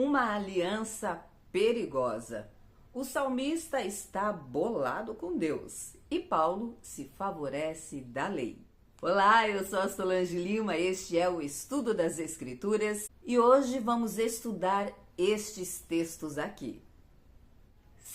Uma aliança perigosa. O salmista está bolado com Deus e Paulo se favorece da lei. Olá, eu sou a Solange Lima, este é o Estudo das Escrituras e hoje vamos estudar estes textos aqui.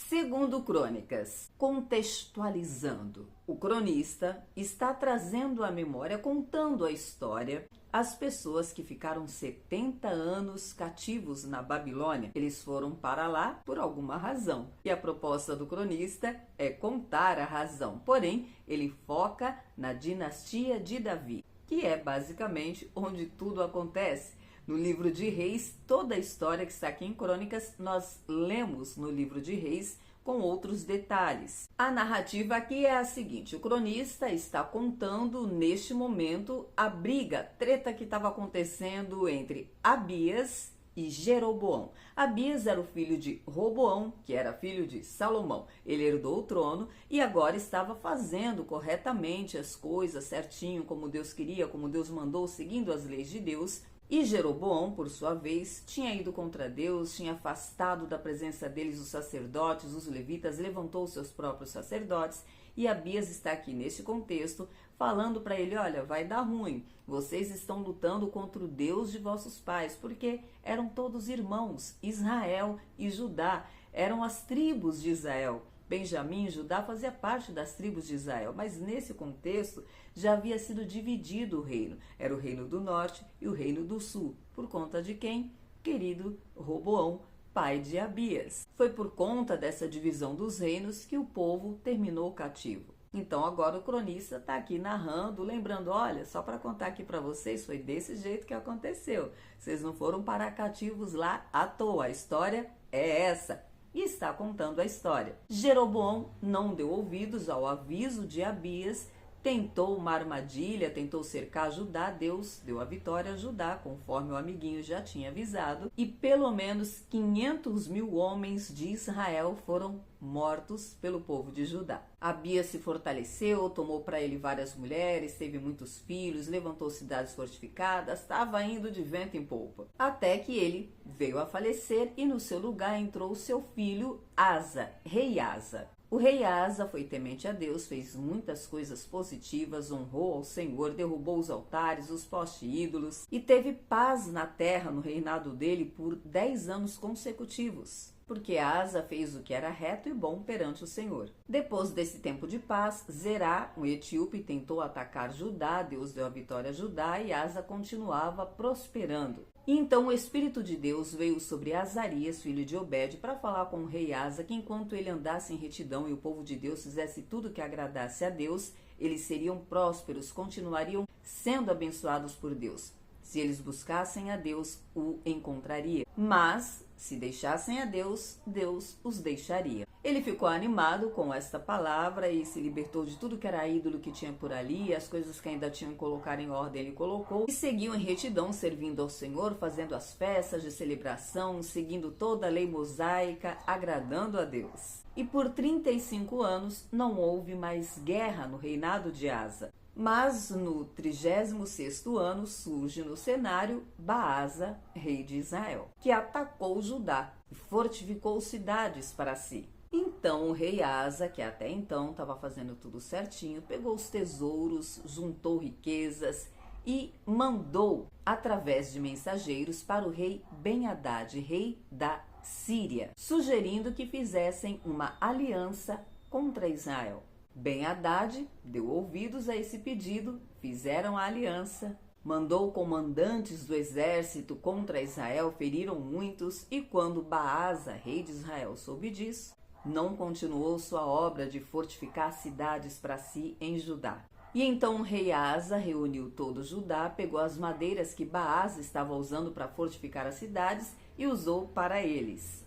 Segundo Crônicas, contextualizando, o cronista está trazendo à memória, contando a história, as pessoas que ficaram 70 anos cativos na Babilônia. Eles foram para lá por alguma razão. E a proposta do cronista é contar a razão. Porém, ele foca na dinastia de Davi, que é basicamente onde tudo acontece. No livro de Reis, toda a história que está aqui em Crônicas, nós lemos no livro de Reis com outros detalhes. A narrativa aqui é a seguinte: o cronista está contando neste momento a briga, treta que estava acontecendo entre Abias e Jeroboão. Abias era o filho de Roboão, que era filho de Salomão. Ele herdou o trono e agora estava fazendo corretamente as coisas certinho, como Deus queria, como Deus mandou, seguindo as leis de Deus. E Jeroboão, por sua vez, tinha ido contra Deus, tinha afastado da presença deles os sacerdotes, os levitas, levantou os seus próprios sacerdotes. E Abias está aqui neste contexto falando para ele: olha, vai dar ruim, vocês estão lutando contra o Deus de vossos pais, porque eram todos irmãos, Israel e Judá, eram as tribos de Israel. Benjamim e Judá fazia parte das tribos de Israel, mas nesse contexto já havia sido dividido o reino. Era o reino do norte e o reino do sul. Por conta de quem? Querido Roboão, pai de Abias. Foi por conta dessa divisão dos reinos que o povo terminou cativo. Então agora o cronista está aqui narrando, lembrando: olha, só para contar aqui para vocês, foi desse jeito que aconteceu. Vocês não foram parar cativos lá à toa, a história é essa. E está contando a história. Jeroboão não deu ouvidos ao aviso de Abias, tentou uma armadilha, tentou cercar Judá. Deus deu a vitória a Judá, conforme o amiguinho já tinha avisado, e pelo menos 500.000 homens de Israel foram mortos pelo povo de Judá. Abias se fortaleceu, tomou para ele várias mulheres, teve muitos filhos, levantou cidades fortificadas, estava indo de vento em polpa. Até que ele veio a falecer e no seu lugar entrou seu filho Asa, rei Asa. O rei Asa foi temente a Deus, fez muitas coisas positivas, honrou ao Senhor, derrubou os altares, os postes ídolos e teve paz na terra no reinado dele por 10 anos consecutivos. Porque Asa fez o que era reto e bom perante o Senhor. Depois desse tempo de paz, Zerá, um etíope, tentou atacar Judá, Deus deu a vitória a Judá e Asa continuava prosperando. E então o Espírito de Deus veio sobre Azarias, filho de Obed, para falar com o rei Asa que enquanto ele andasse em retidão e o povo de Deus fizesse tudo que agradasse a Deus, eles seriam prósperos, continuariam sendo abençoados por Deus. Se eles buscassem a Deus, o encontraria. Mas, se deixassem a Deus, Deus os deixaria. Ele ficou animado com esta palavra e se libertou de tudo que era ídolo que tinha por ali, as coisas que ainda tinham que colocar em ordem ele colocou, e seguiu em retidão, servindo ao Senhor, fazendo as festas de celebração, seguindo toda a lei mosaica, agradando a Deus. E por 35 anos não houve mais guerra no reinado de Asa. Mas no 36º ano surge no cenário Baasa, rei de Israel, que atacou Judá e fortificou cidades para si. Então o rei Asa, que até então estava fazendo tudo certinho, pegou os tesouros, juntou riquezas e mandou através de mensageiros para o rei Ben-Hadad, rei da Síria, sugerindo que fizessem uma aliança contra Israel. Ben-Hadad deu ouvidos a esse pedido, fizeram a aliança, mandou comandantes do exército contra Israel, feriram muitos, e quando Baasa, rei de Israel, soube disso, não continuou sua obra de fortificar cidades para si em Judá. E então o rei Asa reuniu todo Judá, pegou as madeiras que Baasa estava usando para fortificar as cidades e usou para eles.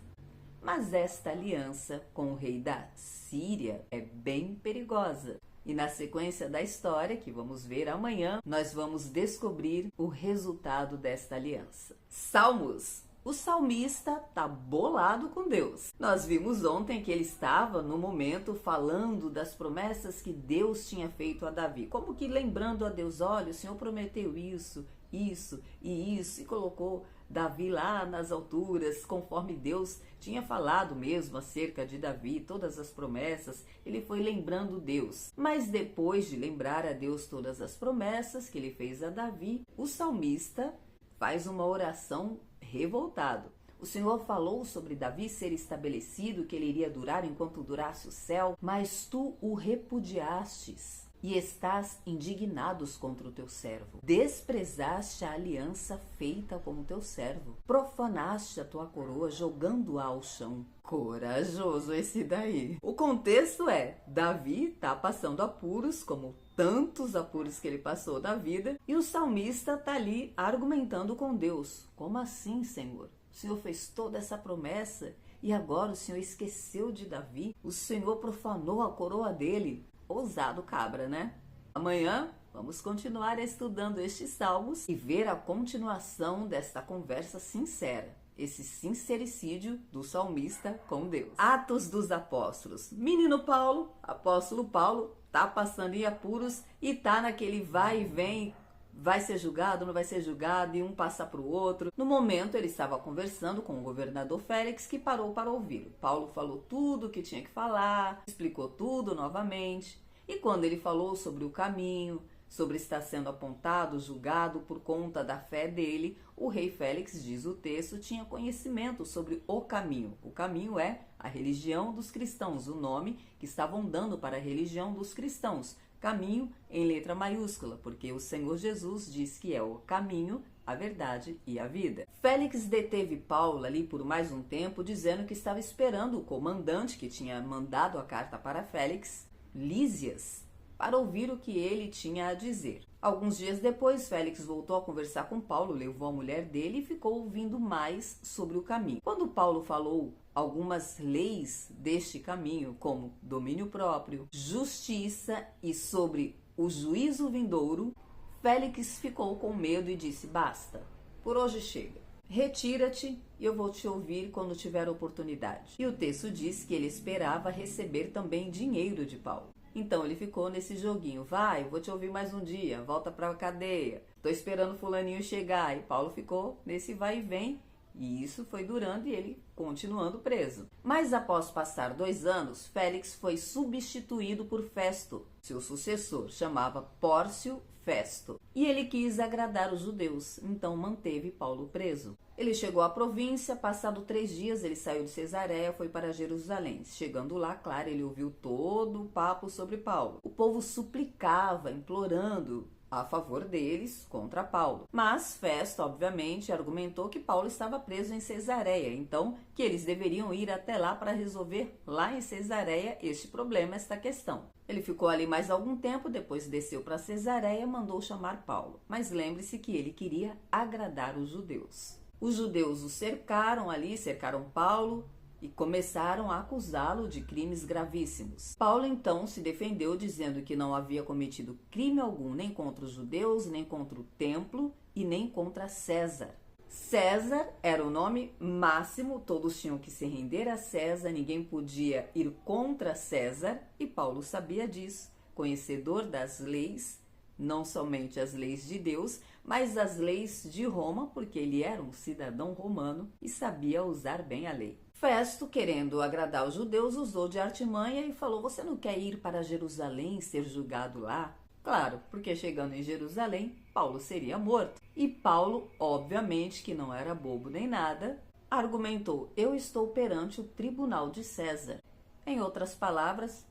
Mas esta aliança com o rei da Síria é bem perigosa. E na sequência da história, que vamos ver amanhã, nós vamos descobrir o resultado desta aliança. Salmos. O salmista está bolado com Deus. Nós vimos ontem que ele estava, no momento, falando das promessas que Deus tinha feito a Davi. Como que lembrando a Deus: olha, o Senhor prometeu isso, e colocou Davi lá nas alturas, conforme Deus tinha falado mesmo acerca de Davi, todas as promessas, ele foi lembrando Deus. Mas depois de lembrar a Deus todas as promessas que ele fez a Davi, o salmista faz uma oração revoltado. O Senhor falou sobre Davi ser estabelecido, que ele iria durar enquanto durasse o céu, mas tu o repudiastes e estás indignados contra o teu servo. Desprezaste a aliança feita com o teu servo. Profanaste a tua coroa jogando-a ao chão. Corajoso esse daí. O contexto é, Davi está passando apuros, como tantos apuros que ele passou na vida, e o salmista está ali argumentando com Deus. Como assim, Senhor? O Senhor fez toda essa promessa e agora o Senhor esqueceu de Davi? O Senhor profanou a coroa dele? Ousado cabra, né? Amanhã vamos continuar estudando estes salmos e ver a continuação desta conversa sincera, esse sincericídio do salmista com Deus. Atos dos Apóstolos. Menino Paulo, apóstolo Paulo, tá passando em apuros e tá naquele vai e vem. Vai ser julgado, não vai ser julgado, e um passa para o outro. No momento, ele estava conversando com o governador Félix, que parou para ouvi-lo. Paulo falou tudo o que tinha que falar, explicou tudo novamente. E quando ele falou sobre o caminho, sobre estar sendo apontado, julgado por conta da fé dele, o rei Félix, diz o texto, tinha conhecimento sobre o caminho. O caminho é a religião dos cristãos, o nome que estavam dando para a religião dos cristãos. Caminho em letra maiúscula, porque o Senhor Jesus diz que é o caminho, a verdade e a vida. Félix deteve Paulo ali por mais um tempo, dizendo que estava esperando o comandante que tinha mandado a carta para Félix, Lísias, para ouvir o que ele tinha a dizer. Alguns dias depois, Félix voltou a conversar com Paulo, levou a mulher dele e ficou ouvindo mais sobre o caminho. Quando Paulo falou algumas leis deste caminho, como domínio próprio, justiça e sobre o juízo vindouro, Félix ficou com medo e disse: basta, por hoje chega. Retira-te e eu vou te ouvir quando tiver oportunidade. E o texto diz que ele esperava receber também dinheiro de Paulo. Então ele ficou nesse joguinho, vai, vou te ouvir mais um dia, volta pra cadeia, tô esperando fulaninho chegar. E Paulo ficou nesse vai e vem, e isso foi durando e ele continuando preso. Mas após passar 2 anos, Félix foi substituído por Festo. Seu sucessor chamava Pórcio Festo. E ele quis agradar os judeus, então manteve Paulo preso. Ele chegou à província, passado 3 dias ele saiu de Cesareia, foi para Jerusalém. Chegando lá, claro, ele ouviu todo o papo sobre Paulo. O povo suplicava, implorando a favor deles contra Paulo. Mas Festo, obviamente, argumentou que Paulo estava preso em Cesareia, então que eles deveriam ir até lá para resolver lá em Cesareia este problema, esta questão. Ele ficou ali mais algum tempo, depois desceu para Cesareia e mandou chamar Paulo. Mas lembre-se que ele queria agradar os judeus. Os judeus o cercaram ali, cercaram Paulo e começaram a acusá-lo de crimes gravíssimos. Paulo então se defendeu dizendo que não havia cometido crime algum nem contra os judeus, nem contra o templo e nem contra César. César era o nome máximo, todos tinham que se render a César, ninguém podia ir contra César, e Paulo sabia disso, conhecedor das leis, não somente as leis de Deus, mas as leis de Roma, porque ele era um cidadão romano e sabia usar bem a lei. Festo, querendo agradar os judeus, usou de artimanha e falou: você não quer ir para Jerusalém e ser julgado lá? Claro, porque chegando em Jerusalém, Paulo seria morto. E Paulo, obviamente que não era bobo nem nada, argumentou: eu estou perante o tribunal de César. Em outras palavras,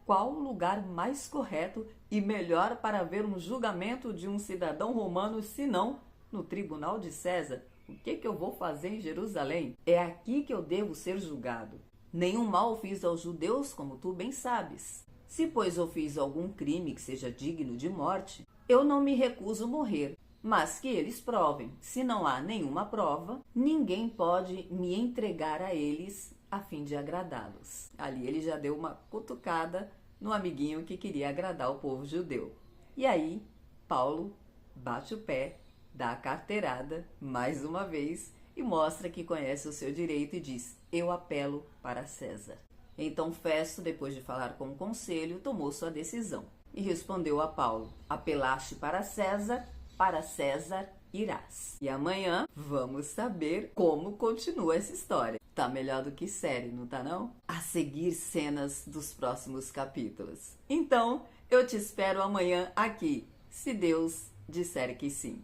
qual o lugar mais correto e melhor para ver um julgamento de um cidadão romano senão no tribunal de César? O que eu vou fazer em Jerusalém? É aqui que eu devo ser julgado. Nenhum mal fiz aos judeus, como tu bem sabes. Se, pois, eu fiz algum crime que seja digno de morte, eu não me recuso morrer, mas que eles provem. Se não há nenhuma prova, ninguém pode me entregar a eles a fim de agradá-los. Ali ele já deu uma cutucada no amiguinho que queria agradar o povo judeu. E aí, Paulo bate o pé, dá a carteirada mais uma vez e mostra que conhece o seu direito e diz: eu apelo para César. Então Festo, depois de falar com o conselho, tomou sua decisão e respondeu a Paulo: apelaste para César irás. E amanhã vamos saber como continua essa história. Tá melhor do que série, não tá não? A seguir cenas dos próximos capítulos. Então, eu te espero amanhã aqui, se Deus disser que sim.